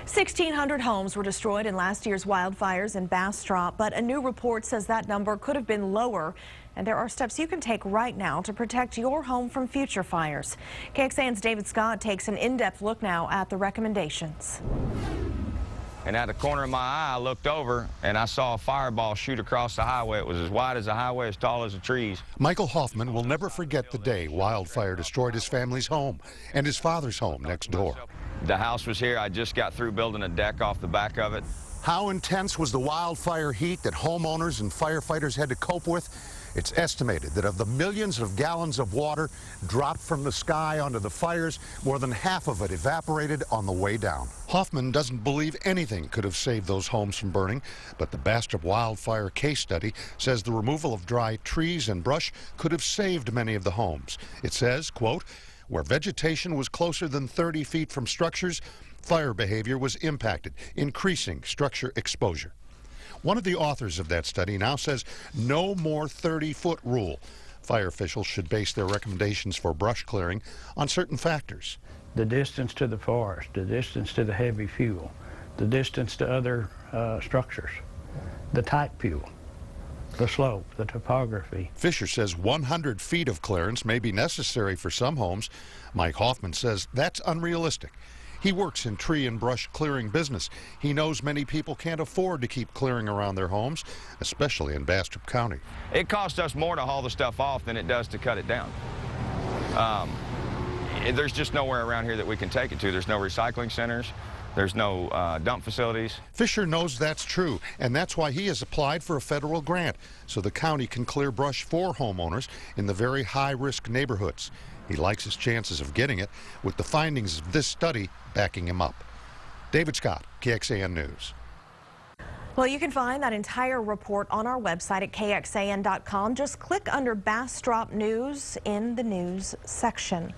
1,600 homes were destroyed in last year's wildfires in Bastrop, but a new report says that number could have been lower. And there are steps you can take right now to protect your home from future fires. KXAN's David Scott takes an in-depth look now at the recommendations. And at the corner of my eye, I looked over and I saw a fireball shoot across the highway. It was as wide as the highway, as tall as the trees. Michael Hoffman will never forget the day wildfire destroyed his family's home and his father's home next door. The house was here. I just got through building a deck off the back of it. How intense was the wildfire heat that homeowners and firefighters had to cope with? It's estimated that of the millions of gallons of water dropped from the sky onto the fires, more than half of it evaporated on the way down. Hoffman doesn't believe anything could have saved those homes from burning, but the Bastrop wildfire case study says the removal of dry trees and brush could have saved many of the homes. It says, quote, where vegetation was closer than 30 feet from structures, fire behavior was impacted, increasing structure exposure. One of the authors of that study now says no more 30-foot rule. Fire officials should base their recommendations for brush clearing on certain factors. The distance to the forest, the distance to the heavy fuel, the distance to other structures, the type fuel, the slope, the topography. Fisher says 100 feet of clearance may be necessary for some homes. Mike Hoffman says that's unrealistic. He works in tree and brush clearing business. He knows many people can't afford to keep clearing around their homes, especially in Bastrop County. It costs us more to haul the stuff off than it does to cut it down. There's just nowhere around here that we can take it to. There's no recycling centers. There's no dump facilities. Fisher knows that's true, and that's why he has applied for a federal grant so the county can clear brush for homeowners in the very high-risk neighborhoods. He likes his chances of getting it, with the findings of this study backing him up. David Scott, KXAN News. Well, you can find that entire report on our website at kxan.com. Just click under Bastrop News in the news section.